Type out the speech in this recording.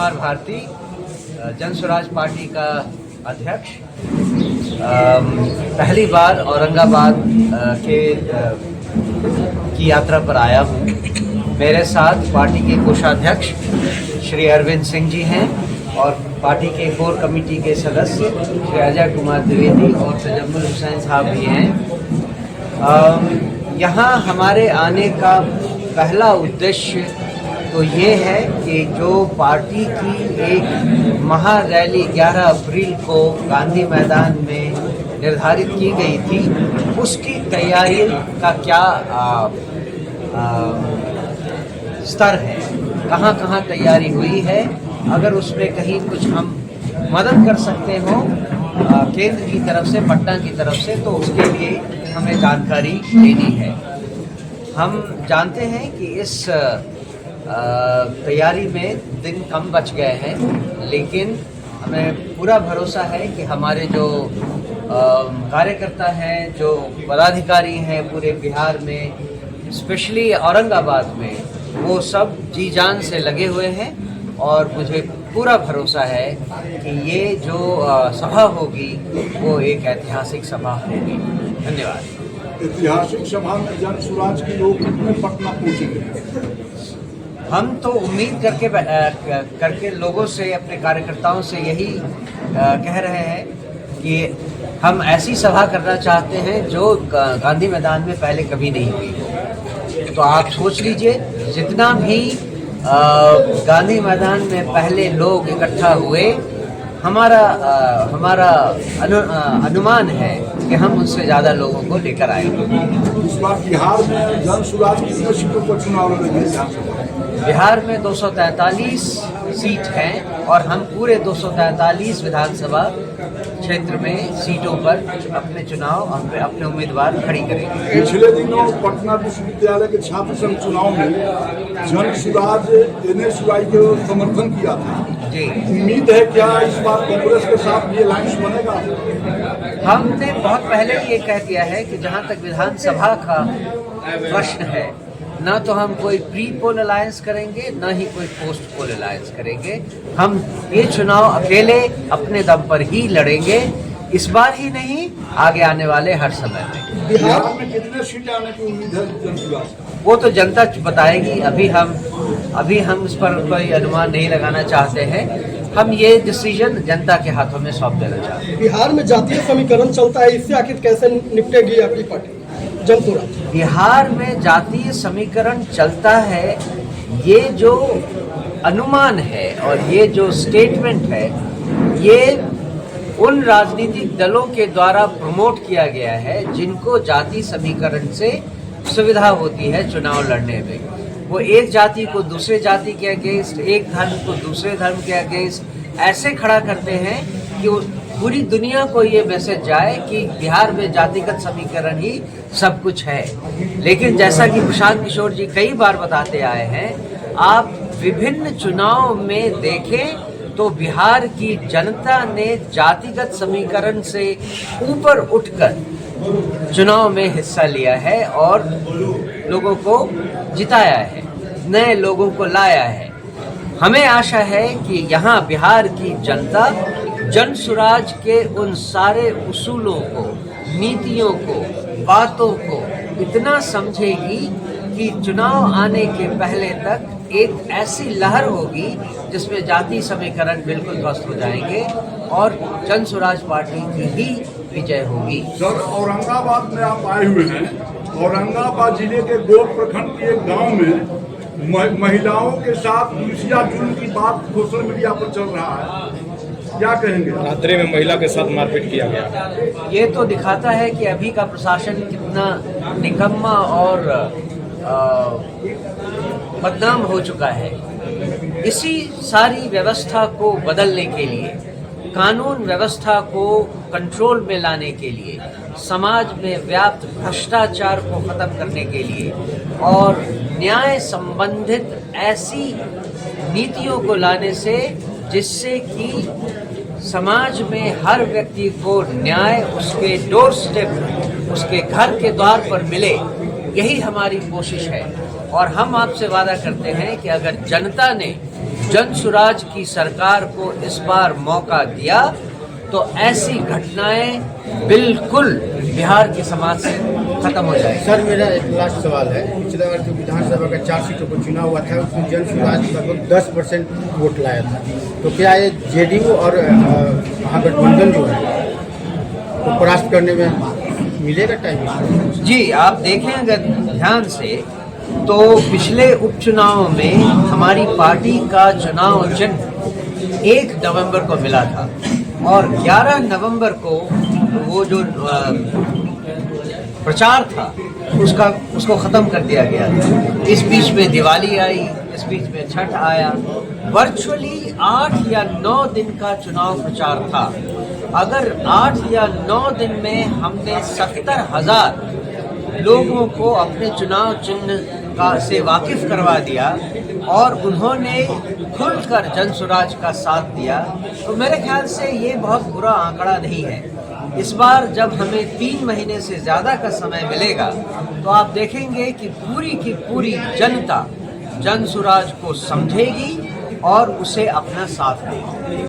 कुमार भारती, जन स्वराज पार्टी का अध्यक्ष। पहली बार औरंगाबाद की यात्रा पर आया हूँ। मेरे साथ पार्टी के कोषाध्यक्ष श्री अरविंद सिंह जी हैं और पार्टी के कोर कमेटी के सदस्य श्री अजय कुमार द्विवेदी और तजम्मुल हुसैन साहब भी हैं। यहाँ हमारे आने का पहला उद्देश्य तो ये है कि जो पार्टी की एक महारैली 11 अप्रैल को गांधी मैदान में निर्धारित की गई थी, उसकी तैयारी का क्या स्तर है, कहाँ कहाँ तैयारी हुई है। अगर उसमें कहीं कुछ हम मदद कर सकते हो केंद्र की तरफ से, पटना की तरफ से, तो उसके लिए हमें जानकारी देनी है। हम जानते हैं कि इस तैयारी में दिन कम बच गए हैं, लेकिन हमें पूरा भरोसा है कि हमारे जो कार्यकर्ता हैं, जो पदाधिकारी हैं पूरे बिहार में, स्पेशली औरंगाबाद में, वो सब जी जान से लगे हुए हैं और मुझे पूरा भरोसा है कि ये जो सभा होगी वो एक ऐतिहासिक सभा होगी। धन्यवाद। ऐतिहासिक सभा में जन स्वराज के लोग कितने पटना पहुँचेंगे? हम तो उम्मीद करके लोगों से, अपने कार्यकर्ताओं से यही कह रहे हैं कि हम ऐसी सभा करना चाहते हैं जो गांधी मैदान में पहले कभी नहीं हुई हो। तो आप सोच लीजिए, जितना भी गांधी मैदान में पहले लोग इकट्ठा हुए, हमारा अनुमान है कि हम उससे ज़्यादा लोगों को लेकर आएंगे। इस बार बिहार में जन स्वराज कितने सीटों पर चुनाव लड़ेंगे? बिहार में 243 सीट हैं और हम पूरे 243 विधानसभा क्षेत्र में सीटों पर अपने चुनाव, अपने उम्मीदवार खड़ी करेंगे। पिछले दिनों पटना विश्वविद्यालय के छात्र संघ चुनाव में जन स्वराज NSY को समर्थन किया था जी। उम्मीद है क्या इस बार कांग्रेस के साथ ये लाइन्स बनेगा? हमने बहुत पहले ये कह दिया है कि जहाँ तक विधानसभा का प्रश्न है, ना तो हम कोई प्री पोल अलायंस करेंगे, ना ही कोई पोस्ट पोल अलायंस करेंगे। हम ये चुनाव अकेले अपने दम पर ही लड़ेंगे, इस बार ही नहीं, आगे आने वाले हर समय में। बिहार में कितने सीटें आने की उम्मीद है जन स्वराज? वो तो जनता बताएगी। अभी हम इस पर कोई अनुमान नहीं लगाना चाहते हैं। हम ये डिसीजन जनता के हाथों में सौंप देना चाहते हैं। बिहार में जातीय समीकरण चलता है, इससे आखिर कैसे निपटेगी आपकी पार्टी जन स्वराज? बिहार में जातीय समीकरण चलता है, ये जो अनुमान है और ये जो स्टेटमेंट है, ये उन राजनीतिक दलों के द्वारा प्रमोट किया गया है जिनको जाति समीकरण से सुविधा होती है चुनाव लड़ने में। वो एक जाति को दूसरे जाति के अगेंस्ट, एक धर्म को दूसरे धर्म के अगेंस्ट ऐसे खड़ा करते हैं कि पूरी दुनिया को ये मैसेज जाए कि बिहार में जातिगत समीकरण ही सब कुछ है। लेकिन जैसा कि प्रशांत किशोर जी कई बार बताते आए हैं, आप विभिन्न चुनाव में देखें तो बिहार की जनता ने जातिगत समीकरण से ऊपर उठकर चुनाव में हिस्सा लिया है और लोगों को जिताया है, नए लोगों को लाया है। हमें आशा है कि यहाँ बिहार की जनता जन स्वराज के उन सारे उसूलों को, नीतियों को, बातों को इतना समझेगी कि चुनाव आने के पहले तक एक ऐसी लहर होगी जिसमें जाति समीकरण बिल्कुल ध्वस्त हो जाएंगे और जन स्वराज पार्टी की ही विजय होगी। सर, औरंगाबाद में आप आए हुए हैं। औरंगाबाद जिले के गोल प्रखंड के एक गांव में महिलाओं के साथ पुलिसिया जुल्म की बात सोशल मीडिया पर चल रहा है, क्या कहेंगे? रात्रि में महिला के साथ मारपीट किया गया। ये तो दिखाता है कि अभी का प्रशासन कितना निकम्मा और बदनाम हो चुका है। इसी सारी व्यवस्था को बदलने के लिए, कानून व्यवस्था को कंट्रोल में लाने के लिए, समाज में व्याप्त भ्रष्टाचार को खत्म करने के लिए और न्याय संबंधित ऐसी नीतियों को लाने से जिससे कि समाज में हर व्यक्ति को न्याय उसके डोर स्टेप, उसके घर के द्वार पर मिले, यही हमारी कोशिश है। और हम आपसे वादा करते हैं कि अगर जनता ने जनसुराज की सरकार को इस बार मौका दिया तो ऐसी घटनाएं बिल्कुल बिहार के समाज से खत्म हो जाएगी। सर मेरा एक लास्ट सवाल है। पिछला बार जो विधानसभा का 4 सीटों पर चुनाव हुआ था उसमें जनसुराज लगभग 10% वोट लाया था, तो क्या ये जेडीयू और महागठबंधन जो है वो परास्त करने में मिलेगा टाइम? जी, आप देखें अगर ध्यान से तो पिछले उपचुनाव में हमारी पार्टी का चुनाव चिन्ह 1 नवंबर को मिला था और 11 नवंबर को वो जो प्रचार था उसको ख़त्म कर दिया गया। इस बीच में दिवाली आई, इस बीच में छठ आया। वर्चुअली 8 या 9 दिन का चुनाव प्रचार था। अगर 8 या 9 दिन में हमने 70,000 लोगों को अपने चुनाव चिन्ह से वाकिफ करवा दिया और उन्होंने खुलकर जनसुराज का साथ दिया, तो मेरे ख्याल से ये बहुत बुरा आंकड़ा नहीं है। इस बार जब हमें 3 महीने से ज़्यादा का समय मिलेगा तो आप देखेंगे कि पूरी की पूरी जनता जनसुराज को समझेगी और उसे अपना साथ देगी।